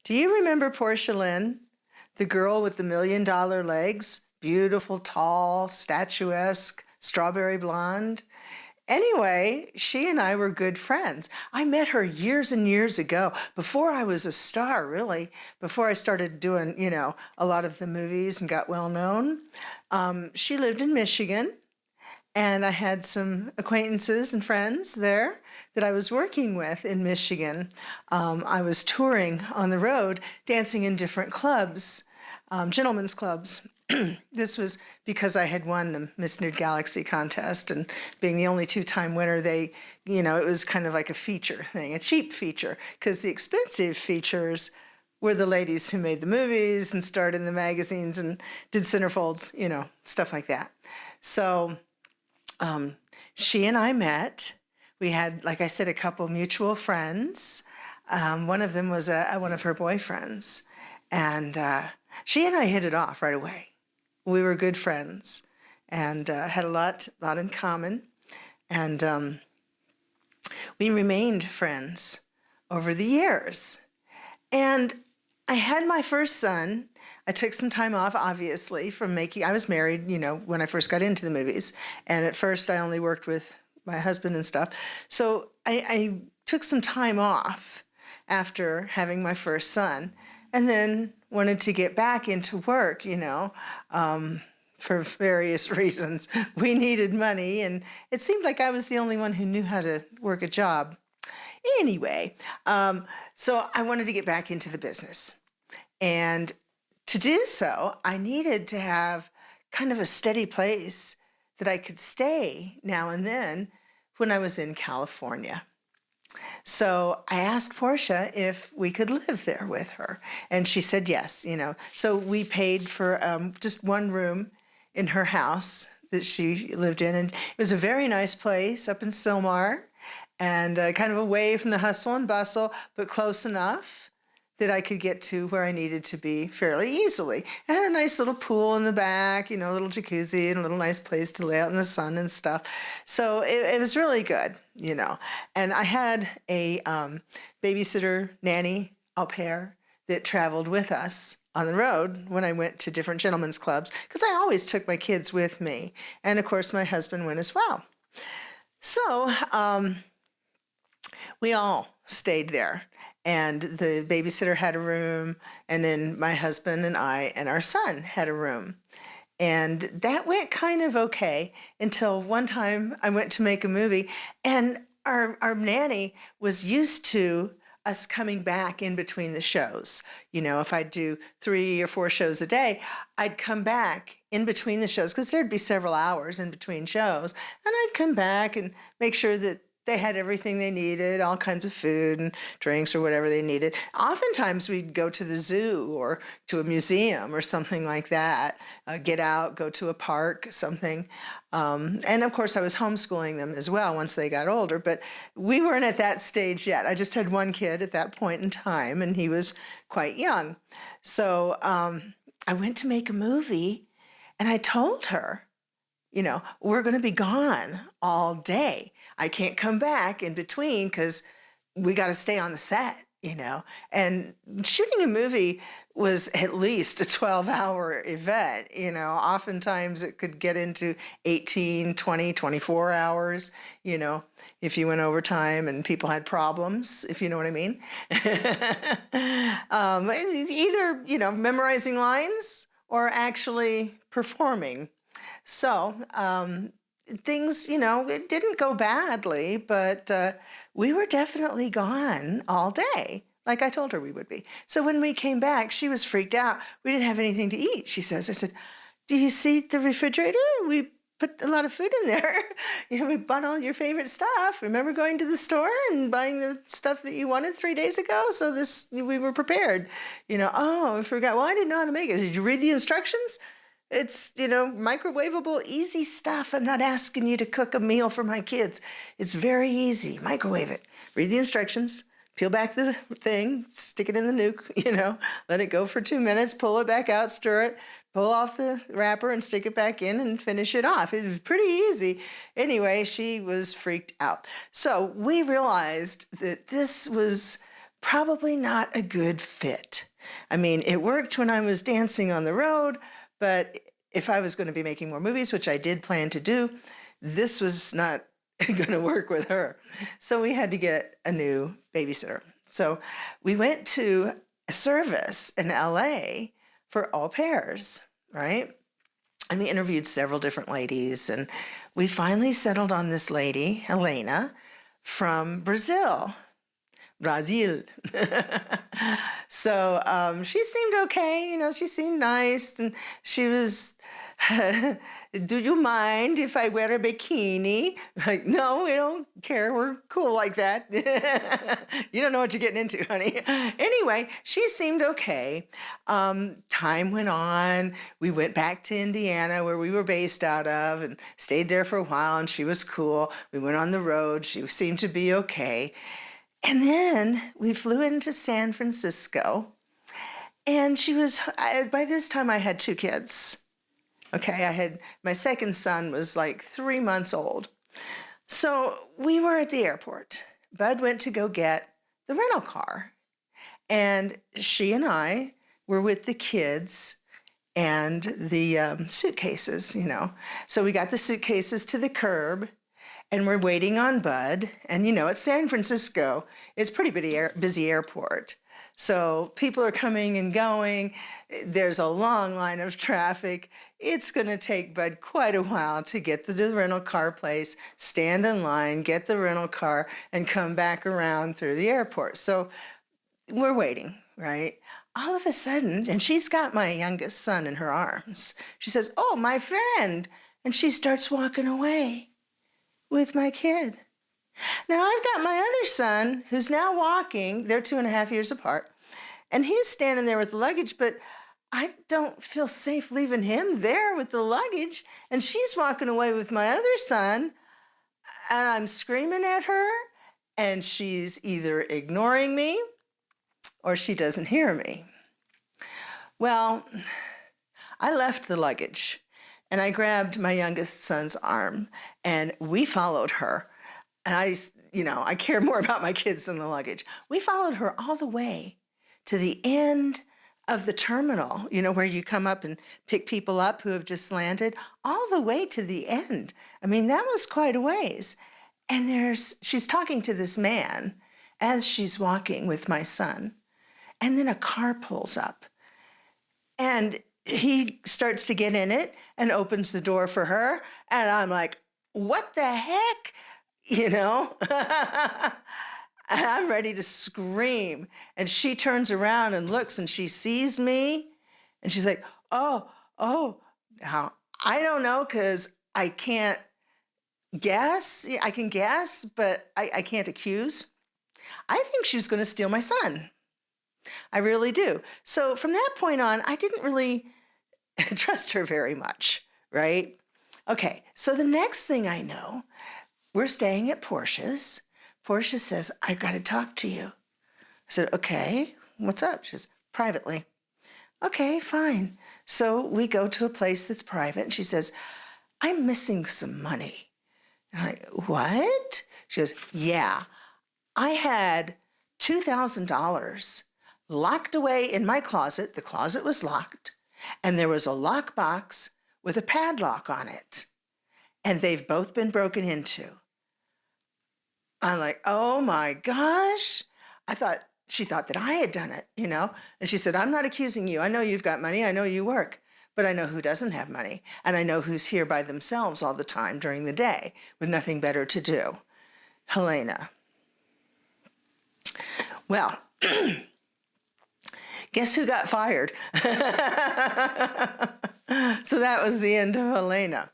Do you remember Porsche Lynn, the girl with the $1,000,000 legs? Beautiful, tall, statuesque, strawberry blonde. Anyway, she and I were good friends. I met her years and years ago, before I was a star, really, before I started doing, a lot of the movies and got well known. She lived in Michigan, and I had some acquaintances and friends there that I was working with in Michigan. I was touring on the road, dancing in different clubs, gentlemen's clubs. This was because I had won the Miss Nude Galaxy contest, and being the only two-time winner, it was kind of like a feature thing, a cheap feature, because the expensive features were the ladies who made the movies and starred in the magazines and did centerfolds, stuff like that. So she and I met. We had, like I said, a couple mutual friends. One of them was one of her boyfriends, and she and I hit it off right away. We were good friends and had a lot in common. And we remained friends over the years. And I had my first son. I took some time off, obviously, I was married, when I first got into the movies. And at first I only worked with my husband and stuff. So I took some time off after having my first son, and then wanted to get back into work, for various reasons. We needed money, and it seemed like I was the only one who knew how to work a job. Anyway, so I wanted to get back into the business. And to do so, I needed to have kind of a steady place that I could stay now and then when I was in California. So I asked Portia if we could live there with her, and she said yes, So we paid for just one room in her house that she lived in, and it was a very nice place up in Sylmar, and kind of away from the hustle and bustle, but close enough that I could get to where I needed to be fairly easily. It had a nice little pool in the back, a little jacuzzi, and a little nice place to lay out in the sun and stuff. So it was really good, And I had a babysitter, nanny, au pair, that traveled with us on the road when I went to different gentlemen's clubs, because I always took my kids with me. And of course, my husband went as well. So we all stayed there. And the babysitter had a room, and then my husband and I and our son had a room. And that went kind of okay until one time I went to make a movie, and our nanny was used to us coming back in between the shows. If I'd do 3 or 4 shows a day, I'd come back in between the shows, because there'd be several hours in between shows, and I'd come back and make sure that they had everything they needed, all kinds of food and drinks or whatever they needed. Oftentimes we'd go to the zoo or to a museum or something like that, get out, go to a park, something. And of course I was homeschooling them as well once they got older, but we weren't at that stage yet. I just had one kid at that point in time, and he was quite young. So I went to make a movie, and I told her, we're going to be gone all day. I can't come back in between because we got to stay on the set, And shooting a movie was at least a 12-hour event, Oftentimes it could get into 18, 20, 24 hours, if you went overtime and people had problems, if you know what I mean. Either, memorizing lines or actually performing. So things, it didn't go badly, but we were definitely gone all day, like I told her we would be. So when we came back, she was freaked out. We didn't have anything to eat, she says. I said, do you see the refrigerator? We put a lot of food in there. We bought all your favorite stuff. Remember going to the store and buying the stuff that you wanted 3 days ago? So we were prepared. Oh, I forgot. Well, I didn't know how to make it. Did you read the instructions? It's, microwavable, easy stuff. I'm not asking you to cook a meal for my kids. It's very easy. Microwave it. Read the instructions. Peel back the thing. Stick it in the nuke, Let it go for 2 minutes. Pull it back out. Stir it. Pull off the wrapper and stick it back in and finish it off. It was pretty easy. Anyway, she was freaked out. So we realized that this was probably not a good fit. I mean, it worked when I was dancing on the road, but if I was going to be making more movies, which I did plan to do, this was not going to work with her. So we had to get a new babysitter. So we went to a service in LA for au pairs, right? And we interviewed several different ladies, and we finally settled on this lady, Helena, from Brazil. So she seemed okay, you know, she seemed nice, and she was, do you mind if I wear a bikini? Like, no, we don't care. We're cool like that. You don't know what you're getting into, honey. Anyway, she seemed okay. Time went on. We went back to Indiana, where we were based out of, and stayed there for a while, and she was cool. We went on the road. She seemed to be okay. And then we flew into San Francisco, and by this time I had 2 kids. Okay, my second son was like 3 months old. So we were at the airport. Bud went to go get the rental car, and she and I were with the kids and the suitcases, you know. So we got the suitcases to the curb, and we're waiting on Bud. And, you know, it's San Francisco. It's a pretty busy airport. So people are coming and going. There's a long line of traffic. It's going to take Bud quite a while to get to the rental car place, stand in line, get the rental car, and come back around through the airport. So we're waiting, right? All of a sudden, and she's got my youngest son in her arms. She says, "Oh, my friend." And she starts walking away with my kid. Now, I've got my other son who's now walking. They're 2.5 years apart. And he's standing there with the luggage, but I don't feel safe leaving him there with the luggage. And she's walking away with my other son, and I'm screaming at her, and she's either ignoring me or she doesn't hear me. Well, I left the luggage, and I grabbed my youngest son's arm, and we followed her. And I care more about my kids than the luggage. We followed her all the way to the end of the terminal, you know, where you come up and pick people up who have just landed, all the way to the end. I mean, that was quite a ways. And she's talking to this man as she's walking with my son. And then a car pulls up, and he starts to get in it and opens the door for her. And I'm like, what the heck? You know? And I'm ready to scream. And she turns around and looks, and she sees me. And she's like, oh. Now, I don't know, because I can't guess. I can guess, but I can't accuse. I think she was going to steal my son. I really do. So from that point on, I didn't really trust her very much, right? Okay, so the next thing I know, we're staying at Porsche's. Porsche says, "I've got to talk to you." I said, "Okay, what's up?" She says, "Privately." Okay, fine. So we go to a place that's private, and she says, "I'm missing some money." And I'm like, "What?" She goes, "Yeah, I had $2,000 locked away in my closet. The closet was locked, and there was a lockbox with a padlock on it, and they've both been broken into." I'm like, "Oh my gosh." She thought that I had done it, you know? And she said, "I'm not accusing you. I know you've got money. I know you work, but I know who doesn't have money. And I know who's here by themselves all the time during the day with nothing better to do. Helena." Well, guess who got fired? So that was the end of Helena.